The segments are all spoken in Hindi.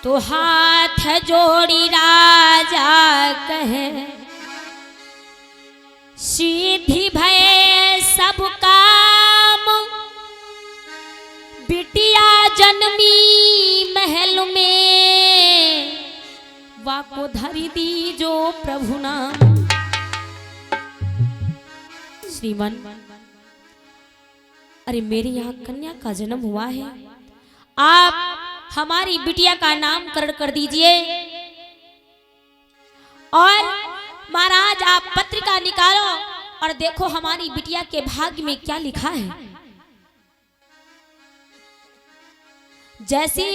तो हाथ जोड़ी राजा कहे सीधी भय सब काम, बिटिया जन्मी महल में वाको धरी दी जो प्रभु नाम। श्रीमान, अरे मेरे यहाँ कन्या का जन्म हुआ है, आप हमारी बिटिया का नामकरण कर दीजिए और महाराज आप पत्रिका निकालो और देखो हमारी बिटिया के भाग्य में क्या लिखा है। जैसे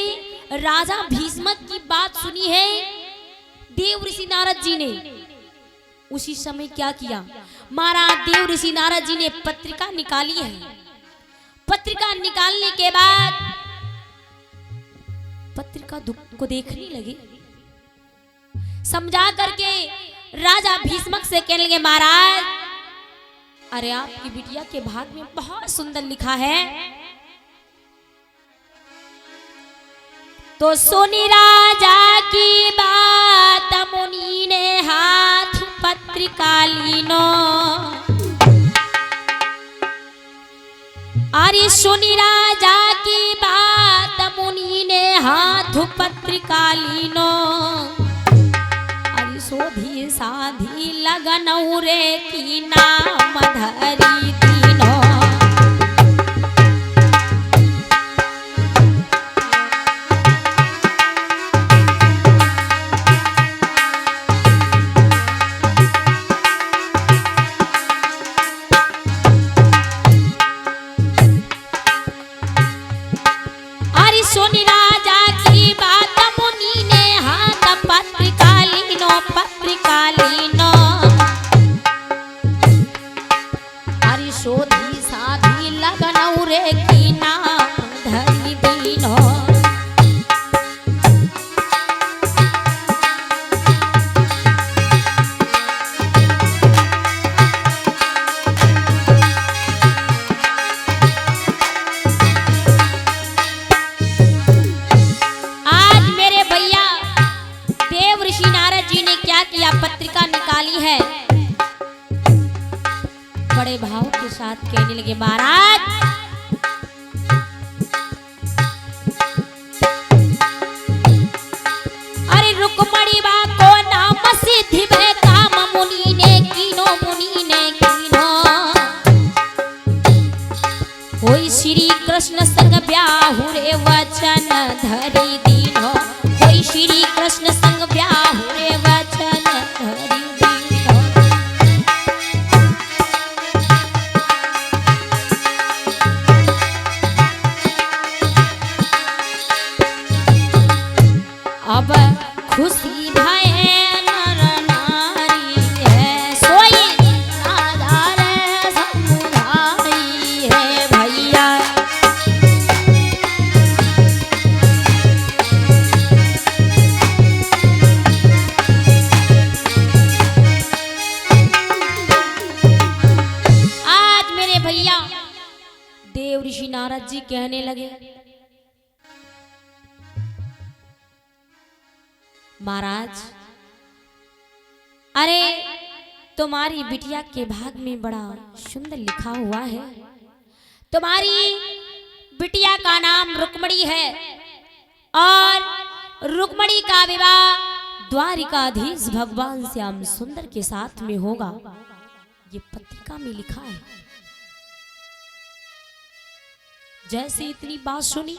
राजा भीष्मक की बात सुनी है देव ऋषि नारद जी ने, उसी समय क्या किया, महाराज देव ऋषि नारद जी ने पत्रिका निकाली है। पत्रिका निकालने के बाद पत्रिका को देखने लगे, समझा करके राजा भीष्मक से कहने लगे महाराज अरे आपकी बिटिया के भाग में बहुत सुंदर लिखा है। तो सुनी राजा की बात मुनि ने हाथ पत्रिका लीनो, अरे सुनी राजा की बात मुनि ने हाथ पत्रिका लीनो, अरे सोधी साधी लगन रे की नाम धरी दीनो। सुनी राजा की बात मुनि ने हाथ पत्रिका लीनो, पत्रिका लीनो, अरे सोधी साधी लगन रे की नाम धरी दीनो। पत्रिका निकाली है, बड़े भाव के साथ कहने लगे महाराज अरे रुक्मणी बा को नाम सिद्धि भय काम मुनि ने कीनो, मुनि ने कीनो, कोई श्री कृष्ण संग ब्याहु रे वचन धरी दीनो, कोई श्री कृष्ण संग ब्याहु रे वचन धरी दीनो। अब खुशी भय नर नारी है, सोई राजा रे समुदाई है भैया। देव ऋषि नारद जी कहने लगे महाराज अरे तुम्हारी बिटिया के भाग में बड़ा सुंदर लिखा हुआ है, तुम्हारी बिटिया का नाम रुक्मणी है और रुक्मणी का विवाह द्वारिकाधीश भगवान श्याम सुंदर के साथ में होगा, ये पत्रिका में लिखा है। जैसे इतनी बात सुनी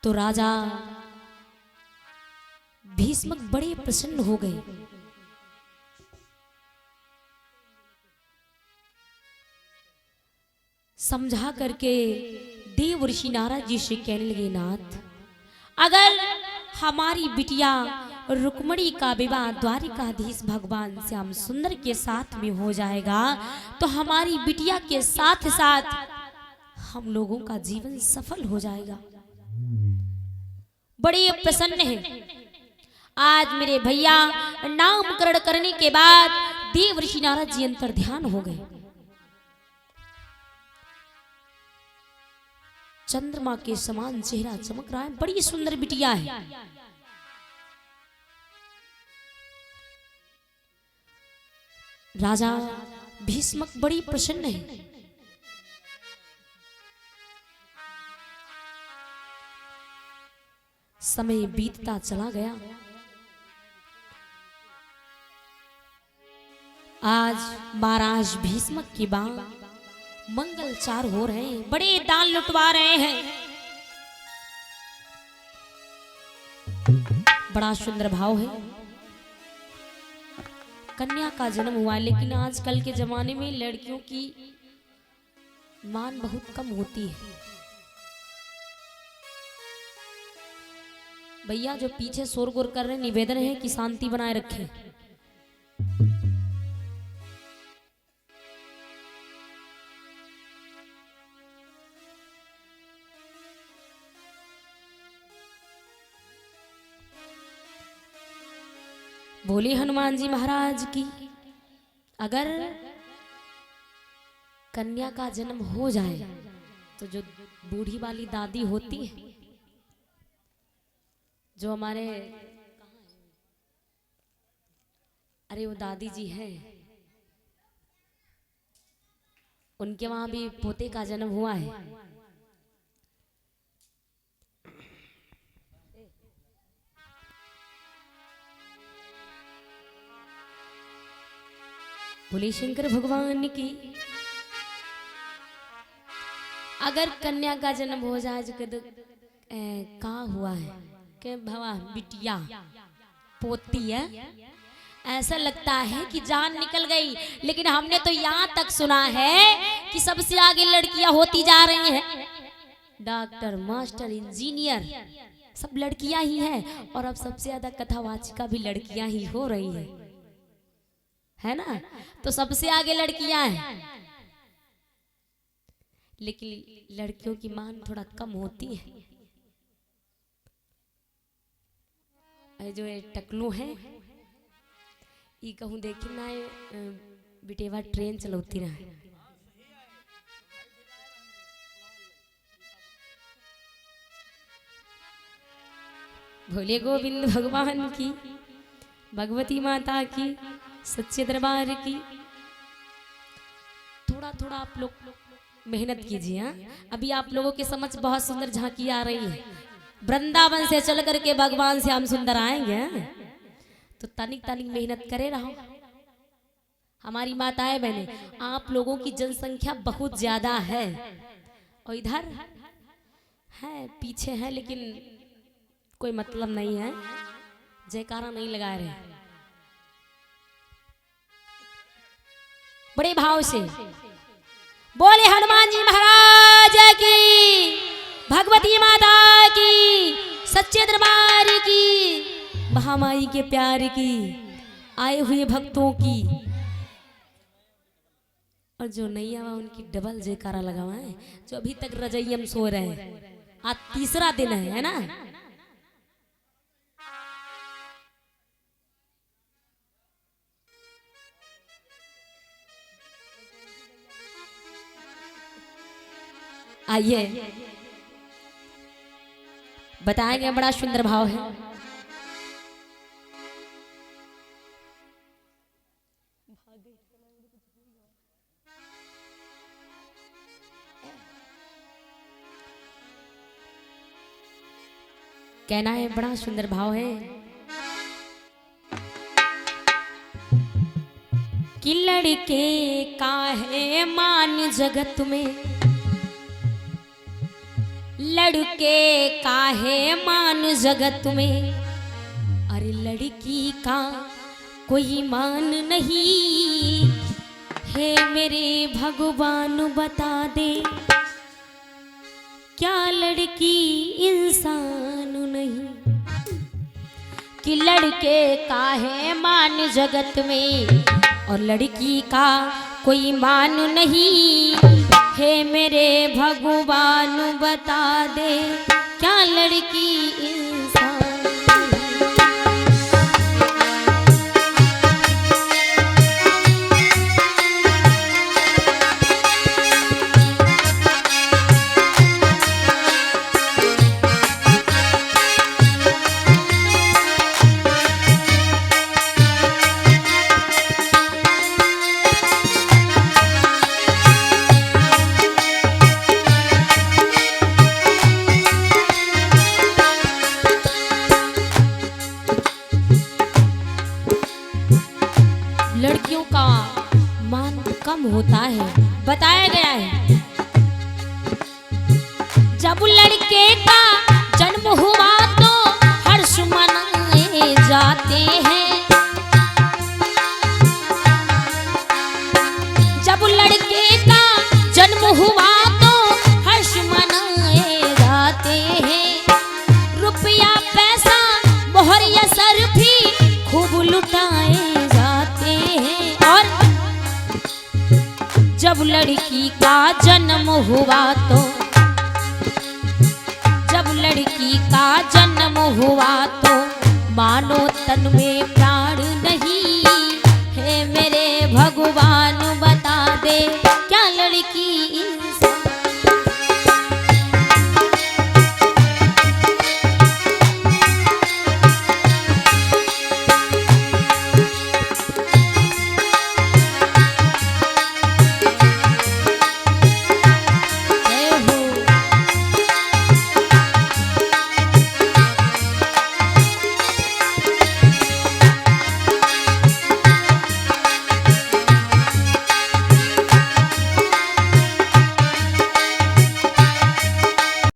तो राजा भीष्मक बड़े प्रसन्न हो गए। समझा करके देव ऋषि नारद जी से कहने लगे नाथ अगर हमारी बिटिया रुक्मणी का विवाह द्वारिकाधीश भगवान श्याम सुंदर के साथ में हो जाएगा तो हमारी बिटिया के साथ साथ हम लोगों का जीवन सफल हो जाएगा। बड़े प्रसन्न है। आज मेरे भैया नामकरण करने के बाद देव ऋषि नारद जी अंतर ध्यान हो गए। चंद्रमा के समान चेहरा चमक रहा है, बड़ी सुंदर बिटिया है। राजा भीष्मक बड़ी प्रसन्न है। समय बीतता चला गया। आज महाराज भीष्मक की बात मंगलचार हो रहे हैं, बड़े दान लुटवा रहे हैं। बड़ा सुंदर भाव है। कन्या का जन्म हुआ, लेकिन आजकल के जमाने में लड़कियों की मान बहुत कम होती है। भैया जो पीछे शोरगुल कर रहे हैं, निवेदन है कि शांति बनाए रखें। बोले हनुमान जी महाराज की। अगर कन्या का जन्म हो जाए तो जो बूढ़ी वाली दादी होती है, जो हमारे अरे वो दादी जी हैं, उनके वहां भी पोते का जन्म हुआ है। बोले शंकर भगवान की। अगर कन्या का जन्म हो जाए तो कहाँ हुआ है कि भवा बिटिया पोती है, ऐसा लगता है कि जान निकल गई। लेकिन हमने तो यहाँ तक सुना है कि सबसे आगे लड़कियां होती जा रही हैं। डॉक्टर, मास्टर, इंजीनियर सब लड़कियां ही हैं। और अब सबसे ज्यादा कथावाचिका भी लड़कियां ही हो रही है ना। तो सबसे आगे लड़कियां हैं, लेकिन लड़कियों की मान थोड़ा कम होती है। जो ये टकलू है, ये कहूँ देखी ना बिटेवा ट्रेन चलौती रहा। भोले गोविंद भगवान की, भगवती माता की, सच्चे दरबार की। थोड़ा थोड़ा आप लोग मेहनत कीजिए। अभी आप लोगों के समझ बहुत सुंदर झांकी आ रही है। वृंदावन से चल करके भगवान श्याम सुंदर आएंगे, तो तनिक तनिक मेहनत करे रहो। हमारी माताएं बहने, आप लोगों की जनसंख्या बहुत ज्यादा है और इधर है पीछे है, लेकिन कोई मतलब नहीं है, जयकारा नहीं लगा रहे। बड़े भाव से बोले हनुमान जी महाराज की, भगवती माता की, सच्चे दरबार की, महामाई के प्यार की, आए हुए भक्तों की। और जो नहीं आवा उनकी डबल जयकारा लगावा है। जो अभी तक रजैयम सो रहे हैं, आज तीसरा दिन है ना। आइए बताएंगे, बड़ा सुंदर भाव है। कहना है, बड़ा सुंदर भाव है कि लड़के काहे मान जगत में, लड़के काहे मान जगत में, अरे लड़की का कोई मान नहीं। हे मेरे भगवान बता दे, क्या लड़की इंसान नहीं। कि लड़के काहे मान जगत में और लड़की का कोई मान नहीं। हे मेरे भगवान बता दे, क्या लड़की इंसान। लड़के का जन्म हुआ तो हर्ष मनाए जाते हैं। जब लड़के का जन्म हुआ तो हर्ष मनाए जाते हैं। रुपया पैसा मोहर या सर भी खूब लुटाए जाते हैं। और जब लड़की का जन्म हुआ तो जब लड़की का जन्म हुआ तो मानो तन में